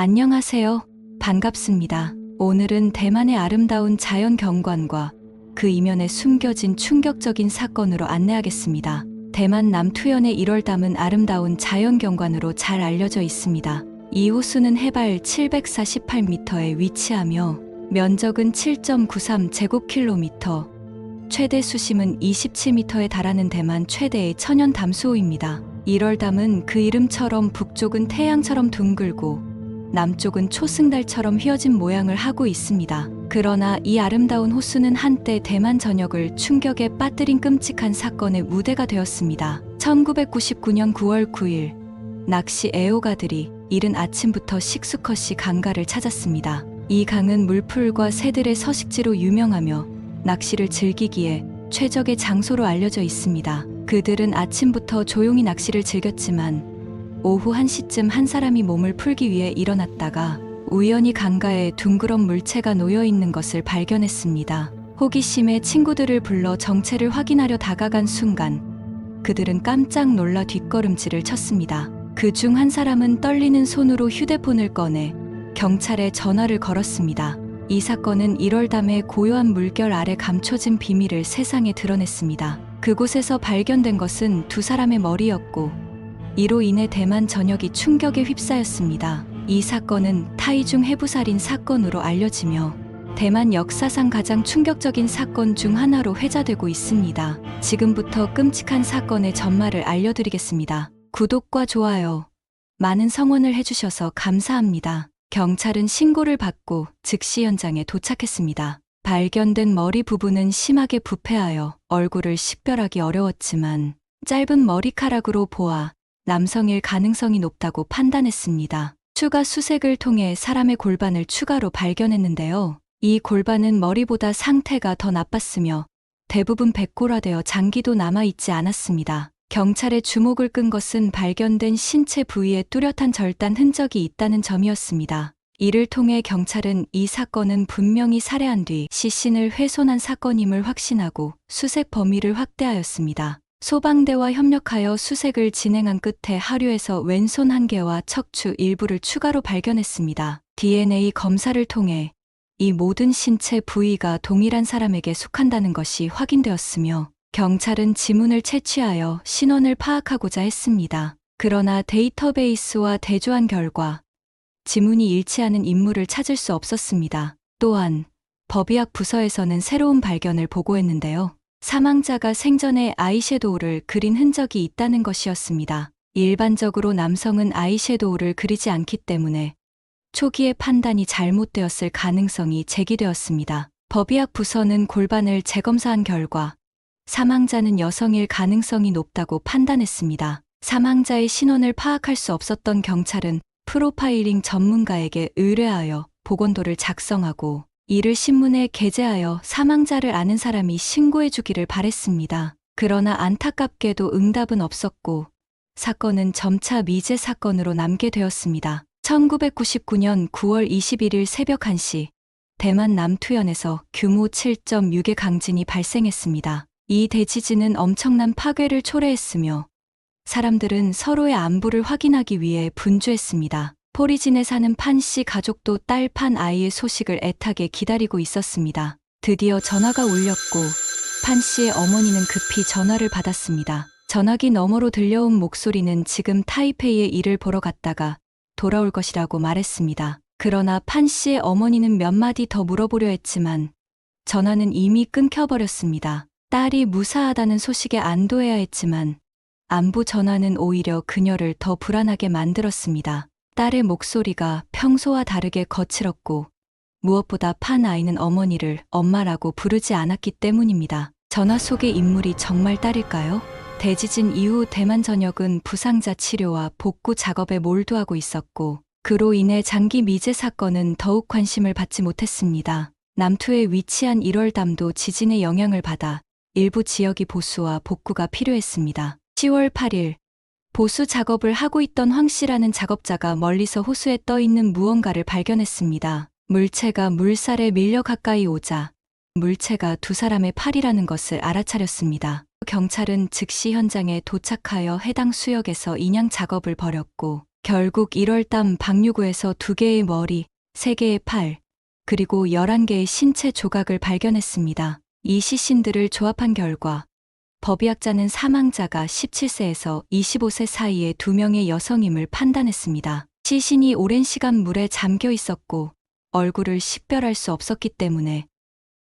안녕하세요. 반갑습니다. 오늘은 대만의 아름다운 자연 경관과 그 이면에 숨겨진 충격적인 사건으로 안내하겠습니다. 대만 남투현의 1월 담은 아름다운 자연 경관으로 잘 알려져 있습니다. 이 호수는 해발 748m에 위치하며 면적은 7.93제곱킬로미터, 최대 수심은 27m에 달하는 대만 최대의 천연 담수호입니다. 1월 담은 그 이름처럼 북쪽은 태양처럼 둥글고 남쪽은 초승달처럼 휘어진 모양을 하고 있습니다. 그러나 이 아름다운 호수는 한때 대만 전역을 충격에 빠뜨린 끔찍한 사건의 무대가 되었습니다. 1999년 9월 9일, 낚시 애호가들이 이른 아침부터 식수컷이 강가를 찾았습니다. 이 강은 물풀과 새들의 서식지로 유명하며 낚시를 즐기기에 최적의 장소로 알려져 있습니다. 그들은 아침부터 조용히 낚시를 즐겼지만 오후 1시쯤 한 사람이 몸을 풀기 위해 일어났다가 우연히 강가에 둥그런 물체가 놓여 있는 것을 발견했습니다. 호기심에 친구들을 불러 정체를 확인하려 다가간 순간 그들은 깜짝 놀라 뒷걸음질을 쳤습니다. 그중 한 사람은 떨리는 손으로 휴대폰을 꺼내 경찰에 전화를 걸었습니다. 이 사건은 1월 담의 고요한 물결 아래 감춰진 비밀을 세상에 드러냈습니다. 그곳에서 발견된 것은 두 사람의 머리였고 이로 인해 대만 전역이 충격에 휩싸였습니다. 이 사건은 타이중 해부살인 사건으로 알려지며 대만 역사상 가장 충격적인 사건 중 하나로 회자되고 있습니다. 지금부터 끔찍한 사건의 전말을 알려드리겠습니다. 구독과 좋아요, 많은 성원을 해주셔서 감사합니다. 경찰은 신고를 받고 즉시 현장에 도착했습니다. 발견된 머리 부분은 심하게 부패하여 얼굴을 식별하기 어려웠지만 짧은 머리카락으로 보아 남성일 가능성이 높다고 판단했습니다. 추가 수색을 통해 사람의 골반을 추가로 발견했는데요. 이 골반은 머리보다 상태가 더 나빴으며 대부분 백골화되어 장기도 남아있지 않았습니다. 경찰의 주목을 끈 것은 발견된 신체 부위에 뚜렷한 절단 흔적이 있다는 점이었습니다. 이를 통해 경찰은 이 사건은 분명히 살해한 뒤 시신을 훼손한 사건임을 확신하고 수색 범위를 확대하였습니다. 소방대와 협력하여 수색을 진행한 끝에 하류에서 왼손 1개와 척추 일부를 추가로 발견했습니다. DNA 검사를 통해 이 모든 신체 부위가 동일한 사람에게 속한다는 것이 확인되었으며 경찰은 지문을 채취하여 신원을 파악하고자 했습니다. 그러나 데이터베이스와 대조한 결과 지문이 일치하는 인물을 찾을 수 없었습니다. 또한 법의학 부서에서는 새로운 발견을 보고했는데요. 사망자가 생전에 아이섀도우를 그린 흔적이 있다는 것이었습니다. 일반적으로 남성은 아이섀도우를 그리지 않기 때문에 초기의 판단이 잘못되었을 가능성이 제기되었습니다. 법의학 부서는 골반을 재검사한 결과 사망자는 여성일 가능성이 높다고 판단했습니다. 사망자의 신원을 파악할 수 없었던 경찰은 프로파일링 전문가에게 의뢰하여 보건도를 작성하고 이를 신문에 게재하여 사망자를 아는 사람이 신고해 주기를 바랬습니다. 그러나 안타깝게도 응답은 없었고 사건은 점차 미제 사건으로 남게 되었습니다. 1999년 9월 21일 새벽 1시 대만 남투현에서 규모 7.6의 강진이 발생했습니다. 이 대지진은 엄청난 파괴를 초래했으며 사람들은 서로의 안부를 확인하기 위해 분주했습니다. 포리진에 사는 판 씨 가족도 딸 판 아이의 소식을 애타게 기다리고 있었습니다. 드디어 전화가 울렸고 판 씨의 어머니는 급히 전화를 받았습니다. 전화기 너머로 들려온 목소리는 지금 타이페이에 일을 보러 갔다가 돌아올 것이라고 말했습니다. 그러나 판 씨의 어머니는 몇 마디 더 물어보려 했지만 전화는 이미 끊겨버렸습니다. 딸이 무사하다는 소식에 안도해야 했지만 안부 전화는 오히려 그녀를 더 불안하게 만들었습니다. 딸의 목소리가 평소와 다르게 거칠었고 무엇보다 판 아이는 어머니를 엄마라고 부르지 않았기 때문입니다. 전화 속의 인물이 정말 딸일까요? 대지진 이후 대만 전역은 부상자 치료와 복구 작업에 몰두하고 있었고 그로 인해 장기 미제 사건은 더욱 관심을 받지 못했습니다. 남투에 위치한 1월 담도 지진의 영향을 받아 일부 지역이 보수와 복구가 필요했습니다. 10월 8일 보수 작업을 하고 있던 황 씨라는 작업자가 멀리서 호수에 떠 있는 무언가를 발견했습니다. 물체가 물살에 밀려 가까이 오자 물체가 두 사람의 팔이라는 것을 알아차렸습니다. 경찰은 즉시 현장에 도착하여 해당 수역에서 인양 작업을 벌였고 결국 1월달 박류구에서 2개의 머리, 3개의 팔, 그리고 11개의 신체 조각을 발견했습니다. 이 시신들을 조합한 결과 법의학자는 사망자가 17세에서 25세 사이의 2명의 여성임을 판단했습니다. 시신이 오랜 시간 물에 잠겨 있었고 얼굴을 식별할 수 없었기 때문에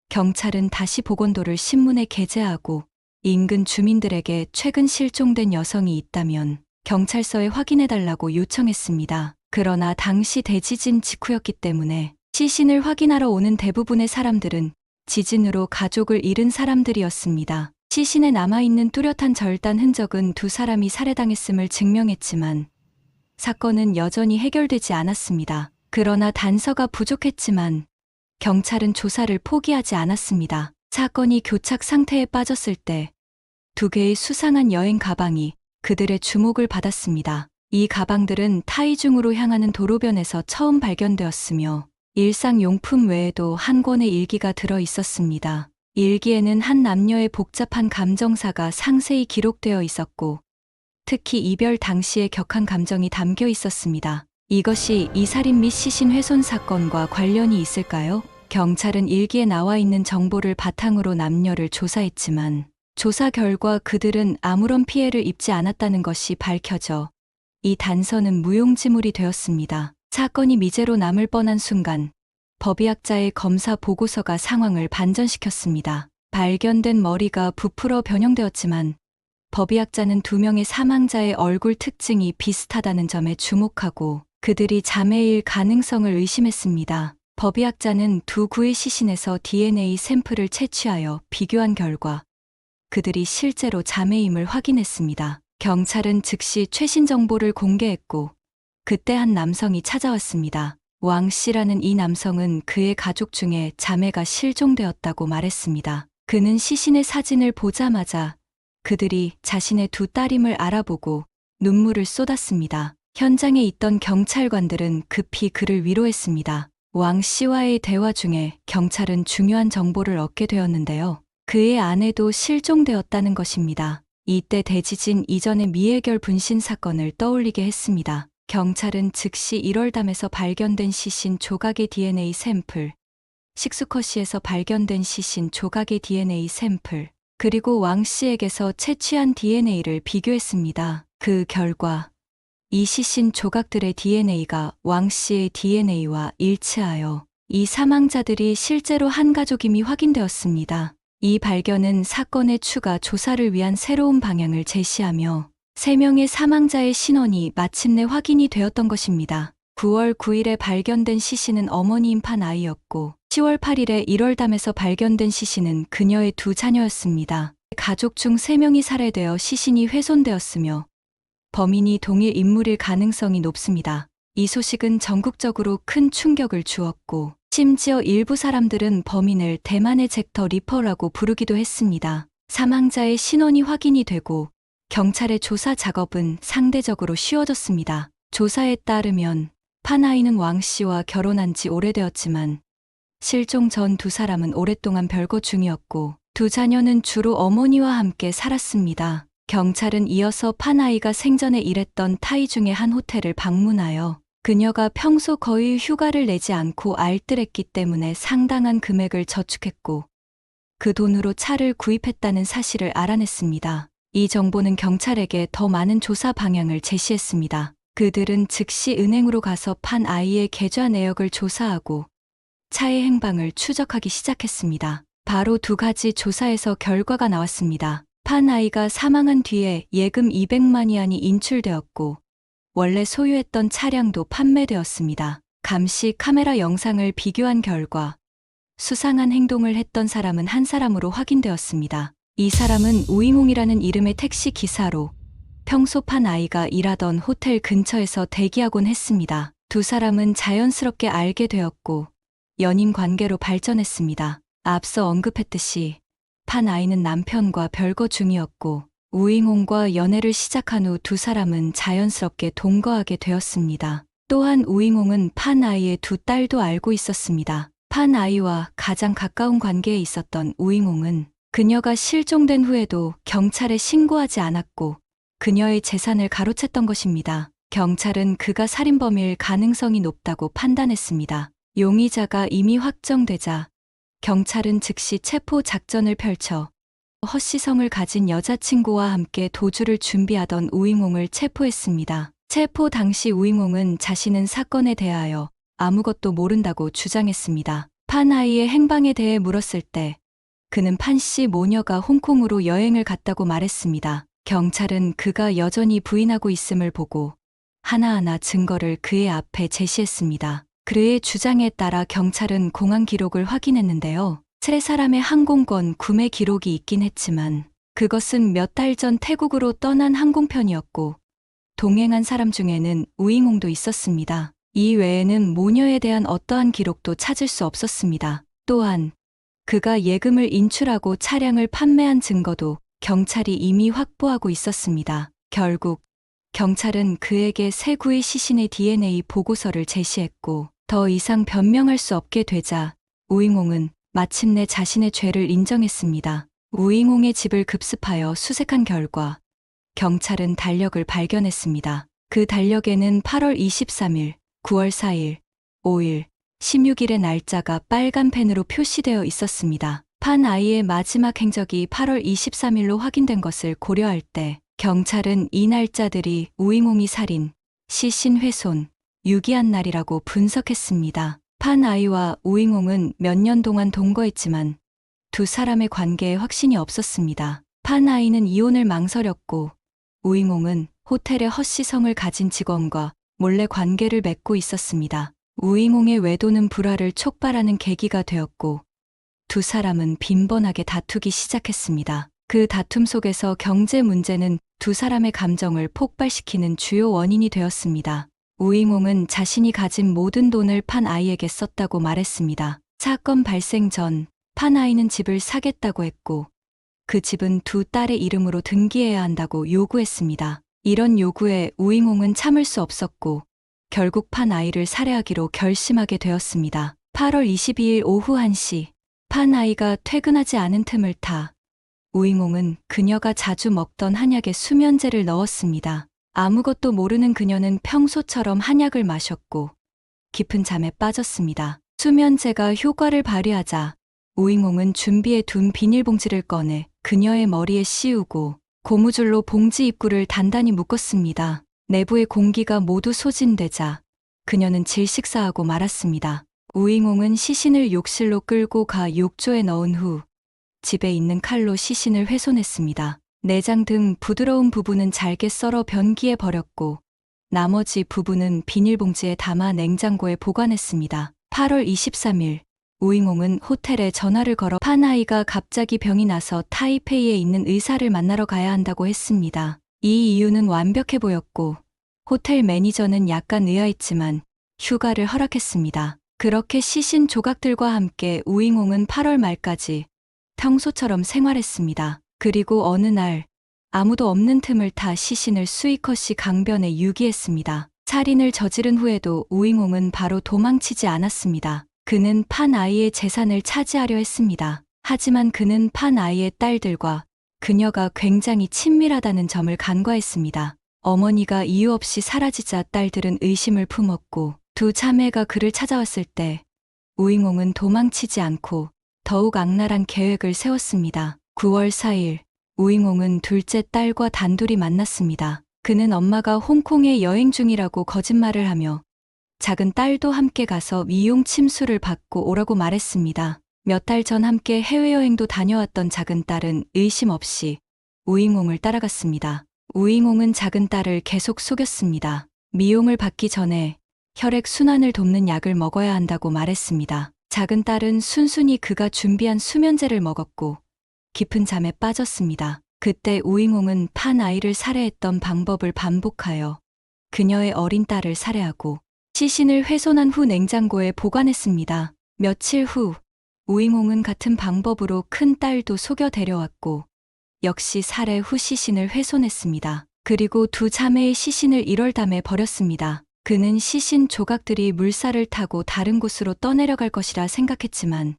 경찰은 다시 보건도를 신문에 게재하고 인근 주민들에게 최근 실종된 여성이 있다면 경찰서에 확인해달라고 요청했습니다. 그러나 당시 대지진 직후였기 때문에 시신을 확인하러 오는 대부분의 사람들은 지진으로 가족을 잃은 사람들이었습니다. 시신에 남아있는 뚜렷한 절단 흔적은 2사람이 살해당했음을 증명했지만 사건은 여전히 해결되지 않았습니다. 그러나 단서가 부족했지만 경찰은 조사를 포기하지 않았습니다. 사건이 교착 상태에 빠졌을 때 2개의 수상한 여행 가방이 그들의 주목을 받았습니다. 이 가방들은 타이중으로 향하는 도로변에서 처음 발견되었으며 일상용품 외에도 한 권의 일기가 들어 있었습니다. 일기에는 한 남녀의 복잡한 감정사가 상세히 기록되어 있었고 특히 이별 당시의 격한 감정이 담겨 있었습니다. 이것이 이 살인 및 시신 훼손 사건과 관련이 있을까요? 경찰은 일기에 나와 있는 정보를 바탕으로 남녀를 조사했지만 조사 결과 그들은 아무런 피해를 입지 않았다는 것이 밝혀져 이 단서는 무용지물이 되었습니다. 사건이 미제로 남을 뻔한 순간 법의학자의 검사 보고서가 상황을 반전시켰습니다. 발견된 머리가 부풀어 변형되었지만 법의학자는 2명의 사망자의 얼굴 특징이 비슷하다는 점에 주목하고 그들이 자매일 가능성을 의심했습니다. 법의학자는 2 구의 시신에서 DNA 샘플을 채취하여 비교한 결과 그들이 실제로 자매임을 확인했습니다. 경찰은 즉시 최신 정보를 공개했고 그때 한 남성이 찾아왔습니다. 왕 씨라는 이 남성은 그의 가족 중에 자매가 실종되었다고 말했습니다. 그는 시신의 사진을 보자마자 그들이 자신의 2 딸임을 알아보고 눈물을 쏟았습니다. 현장에 있던 경찰관들은 급히 그를 위로했습니다. 왕 씨와의 대화 중에 경찰은 중요한 정보를 얻게 되었는데요. 그의 아내도 실종되었다는 것입니다. 이때 대지진 이전의 미해결 분신 사건을 떠올리게 했습니다. 경찰은 즉시 1월담에서 발견된 시신 조각의 DNA 샘플, 식수컷시에서 발견된 시신 조각의 DNA 샘플, 그리고 왕 씨에게서 채취한 DNA를 비교했습니다. 그 결과 이 시신 조각들의 DNA가 왕 씨의 DNA와 일치하여 이 사망자들이 실제로 한 가족임이 확인되었습니다. 이 발견은 사건의 추가 조사를 위한 새로운 방향을 제시하며 3명의 사망자의 신원이 마침내 확인이 되었던 것입니다. 9월 9일에 발견된 시신은 어머니인 판 아이였고 10월 8일에 1월담에서 발견된 시신은 그녀의 2 자녀였습니다. 가족 중 3명이 살해되어 시신이 훼손되었으며 범인이 동일 인물일 가능성이 높습니다. 이 소식은 전국적으로 큰 충격을 주었고 심지어 일부 사람들은 범인을 대만의 잭터 리퍼라고 부르기도 했습니다. 사망자의 신원이 확인이 되고 경찰의 조사 작업은 상대적으로 쉬워졌습니다. 조사에 따르면 판 아이는 왕 씨와 결혼한 지 오래되었지만 실종 전 2 사람은 오랫동안 별거 중이었고 2 자녀는 주로 어머니와 함께 살았습니다. 경찰은 이어서 판 아이가 생전에 일했던 타이중의 한 호텔을 방문하여 그녀가 평소 거의 휴가를 내지 않고 알뜰했기 때문에 상당한 금액을 저축했고 그 돈으로 차를 구입했다는 사실을 알아냈습니다. 이 정보는 경찰에게 더 많은 조사 방향을 제시했습니다. 그들은 즉시 은행으로 가서 판 아이의 계좌 내역을 조사하고 차의 행방을 추적하기 시작했습니다. 바로 2가지 조사에서 결과가 나왔습니다. 판 아이가 사망한 뒤에 예금 200만 위안이 인출되었고 원래 소유했던 차량도 판매되었습니다. 감시 카메라 영상을 비교한 결과 수상한 행동을 했던 사람은 한 사람으로 확인되었습니다. 이 사람은 우잉홍이라는 이름의 택시 기사로 평소 판 아이가 일하던 호텔 근처에서 대기하곤 했습니다. 2 사람은 자연스럽게 알게 되었고 연인 관계로 발전했습니다. 앞서 언급했듯이 판 아이는 남편과 별거 중이었고 우잉홍과 연애를 시작한 후 2 사람은 자연스럽게 동거하게 되었습니다. 또한 우잉홍은 판 아이의 2 딸도 알고 있었습니다. 판 아이와 가장 가까운 관계에 있었던 우잉홍은 그녀가 실종된 후에도 경찰에 신고하지 않았고 그녀의 재산을 가로챘던 것입니다. 경찰은 그가 살인범일 가능성이 높다고 판단했습니다. 용의자가 이미 확정되자 경찰은 즉시 체포 작전을 펼쳐 허씨성을 가진 여자친구와 함께 도주를 준비하던 우잉홍을 체포했습니다. 체포 당시 우잉홍은 자신은 사건에 대하여 아무것도 모른다고 주장했습니다. 판 아이의 행방에 대해 물었을 때 그는 판 씨 모녀가 홍콩으로 여행을 갔다고 말했습니다. 경찰은 그가 여전히 부인하고 있음을 보고 하나하나 증거를 그의 앞에 제시했습니다. 그의 주장에 따라 경찰은 공항 기록을 확인했는데요. 세 사람의 항공권 구매 기록이 있긴 했지만 그것은 몇 달 전 태국으로 떠난 항공편이었고 동행한 사람 중에는 우잉홍도 있었습니다. 이 외에는 모녀에 대한 어떠한 기록도 찾을 수 없었습니다. 또한 그가 예금을 인출하고 차량을 판매한 증거도 경찰이 이미 확보하고 있었습니다. 결국 경찰은 그에게 세구의 시신의 DNA 보고서를 제시했고 더 이상 변명할 수 없게 되자 우잉홍은 마침내 자신의 죄를 인정했습니다. 우잉홍의 집을 급습하여 수색한 결과 경찰은 달력을 발견했습니다. 그 달력에는 8월 23일, 9월 4일, 5일, 16일의 날짜가 빨간 펜으로 표시되어 있었습니다. 판 아이의 마지막 행적이 8월 23일로 확인된 것을 고려할 때 경찰은 이 날짜들이 우잉홍이 살인, 시신 훼손, 유기한 날이라고 분석했습니다. 판 아이와 우잉홍은 몇 년 동안 동거했지만 두 사람의 관계에 확신이 없었습니다. 판 아이는 이혼을 망설였고 우잉홍은 호텔에 허씨성을 가진 직원과 몰래 관계를 맺고 있었습니다. 우잉홍의 외도는 불화를 촉발하는 계기가 되었고 두 사람은 빈번하게 다투기 시작했습니다. 그 다툼 속에서 경제 문제는 두 사람의 감정을 폭발시키는 주요 원인이 되었습니다. 우잉홍은 자신이 가진 모든 돈을 판 아이에게 썼다고 말했습니다. 사건 발생 전 판 아이는 집을 사겠다고 했고 그 집은 두 딸의 이름으로 등기해야 한다고 요구했습니다. 이런 요구에 우잉홍은 참을 수 없었고 결국 판 아이를 살해하기로 결심하게 되었습니다. 8월 22일 오후 1시 판 아이가 퇴근하지 않은 틈을 타 우잉홍은 그녀가 자주 먹던 한약에 수면제를 넣었습니다. 아무것도 모르는 그녀는 평소처럼 한약을 마셨고 깊은 잠에 빠졌습니다. 수면제가 효과를 발휘하자 우잉홍은 준비해 둔 비닐봉지를 꺼내 그녀의 머리에 씌우고 고무줄로 봉지 입구를 단단히 묶었습니다. 내부의 공기가 모두 소진되자 그녀는 질식사하고 말았습니다. 우잉홍은 시신을 욕실로 끌고 가 욕조에 넣은 후 집에 있는 칼로 시신을 훼손했습니다. 내장 등 부드러운 부분은 잘게 썰어 변기에 버렸고 나머지 부분은 비닐봉지에 담아 냉장고에 보관했습니다. 8월 23일 우잉홍은 호텔에 전화를 걸어 판 아이가 갑자기 병이 나서 타이페이에 있는 의사를 만나러 가야 한다고 했습니다. 이 이유는 완벽해 보였고 호텔 매니저는 약간 의아했지만 휴가를 허락했습니다. 그렇게 시신 조각들과 함께 우잉홍은 8월 말까지 평소처럼 생활했습니다. 그리고 어느 날 아무도 없는 틈을 타 시신을 수이커시 강변에 유기했습니다. 살인을 저지른 후에도 우잉홍은 바로 도망치지 않았습니다. 그는 판 아이의 재산을 차지하려 했습니다. 하지만 그는 판 아이의 딸들과 그녀가 굉장히 친밀하다는 점을 간과했습니다. 어머니가 이유 없이 사라지자 딸들은 의심을 품었고 두 자매가 그를 찾아왔을 때 우잉홍은 도망치지 않고 더욱 악랄한 계획을 세웠습니다. 9월 4일 우잉홍은 둘째 딸과 단둘이 만났습니다. 그는 엄마가 홍콩에 여행 중이라고 거짓말을 하며 작은 딸도 함께 가서 미용 침수를 받고 오라고 말했습니다. 몇 달 전 함께 해외여행도 다녀왔던 작은 딸은 의심 없이 우잉홍을 따라갔습니다. 우잉홍은 작은 딸을 계속 속였습니다. 미용을 받기 전에 혈액 순환을 돕는 약을 먹어야 한다고 말했습니다. 작은 딸은 순순히 그가 준비한 수면제를 먹었고 깊은 잠에 빠졌습니다. 그때 우잉홍은 판 아이를 살해했던 방법을 반복하여 그녀의 어린 딸을 살해하고 시신을 훼손한 후 냉장고에 보관했습니다. 며칠 후 우잉홍은 같은 방법으로 큰 딸도 속여 데려왔고 역시 살해 후 시신을 훼손했습니다. 그리고 두 자매의 시신을 1월담에 버렸습니다. 그는 시신 조각들이 물살을 타고 다른 곳으로 떠내려갈 것이라 생각했지만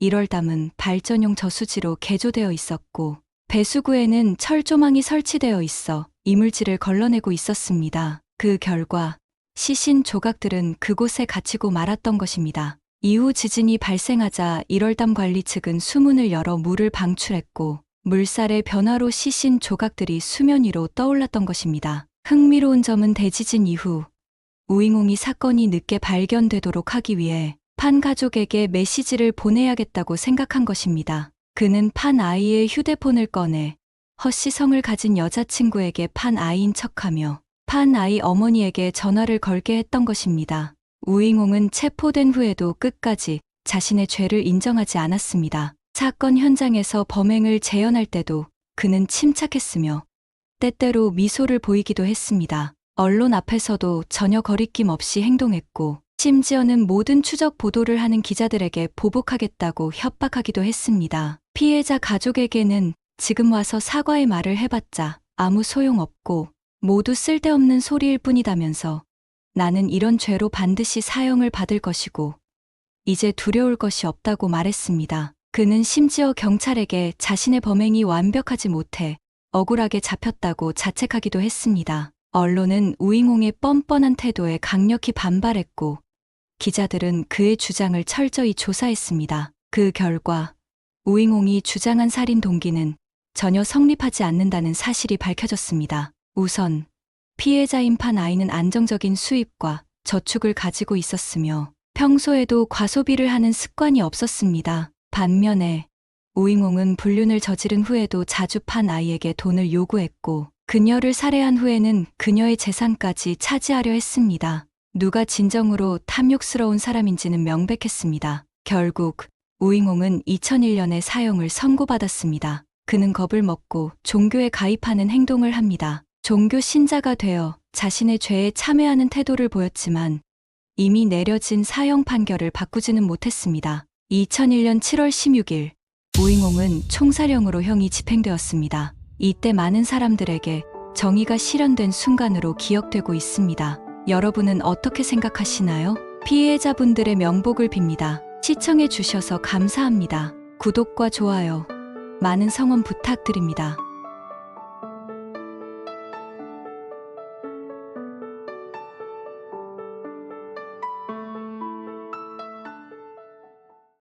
1월담은 발전용 저수지로 개조되어 있었고 배수구에는 철조망이 설치되어 있어 이물질을 걸러내고 있었습니다. 그 결과 시신 조각들은 그곳에 갇히고 말았던 것입니다. 이후 지진이 발생하자 1월담 관리 측은 수문을 열어 물을 방출했고 물살의 변화로 시신 조각들이 수면 위로 떠올랐던 것입니다. 흥미로운 점은 대지진 이후 우잉옹이 사건이 늦게 발견되도록 하기 위해 판 가족에게 메시지를 보내야겠다고 생각한 것입니다. 그는 판 아이의 휴대폰을 꺼내 허씨 성을 가진 여자친구에게 판 아이인 척하며 판 아이 어머니에게 전화를 걸게 했던 것입니다. 우잉옹은 체포된 후에도 끝까지 자신의 죄를 인정하지 않았습니다. 사건 현장에서 범행을 재현할 때도 그는 침착했으며 때때로 미소를 보이기도 했습니다. 언론 앞에서도 전혀 거리낌 없이 행동했고 심지어는 모든 추적 보도를 하는 기자들에게 보복하겠다고 협박하기도 했습니다. 피해자 가족에게는 지금 와서 사과의 말을 해봤자 아무 소용없고 모두 쓸데없는 소리일 뿐이다면서 나는 이런 죄로 반드시 사형을 받을 것이고 이제 두려울 것이 없다고 말했습니다. 그는 심지어 경찰에게 자신의 범행이 완벽하지 못해 억울하게 잡혔다고 자책하기도 했습니다. 언론은 우잉옹의 뻔뻔한 태도에 강력히 반발했고 기자들은 그의 주장을 철저히 조사했습니다. 그 결과 우잉옹이 주장한 살인 동기는 전혀 성립하지 않는다는 사실이 밝혀졌습니다. 우선 피해자인 판 아이는 안정적인 수입과 저축을 가지고 있었으며 평소에도 과소비를 하는 습관이 없었습니다. 반면에 우잉옹은 불륜을 저지른 후에도 자주 판 아이에게 돈을 요구했고 그녀를 살해한 후에는 그녀의 재산까지 차지하려 했습니다. 누가 진정으로 탐욕스러운 사람인지는 명백했습니다. 결국 우잉옹은 2001년에 사형을 선고받았습니다. 그는 겁을 먹고 종교에 가입하는 행동을 합니다. 종교 신자가 되어 자신의 죄에 참회하는 태도를 보였지만 이미 내려진 사형 판결을 바꾸지는 못했습니다. 2001년 7월 16일 우잉옹은 총살형으로 형이 집행되었습니다. 이때 많은 사람들에게 정의가 실현된 순간으로 기억되고 있습니다. 여러분은 어떻게 생각하시나요? 피해자분들의 명복을 빕니다. 시청해 주셔서 감사합니다. 구독과 좋아요, 많은 성원 부탁드립니다.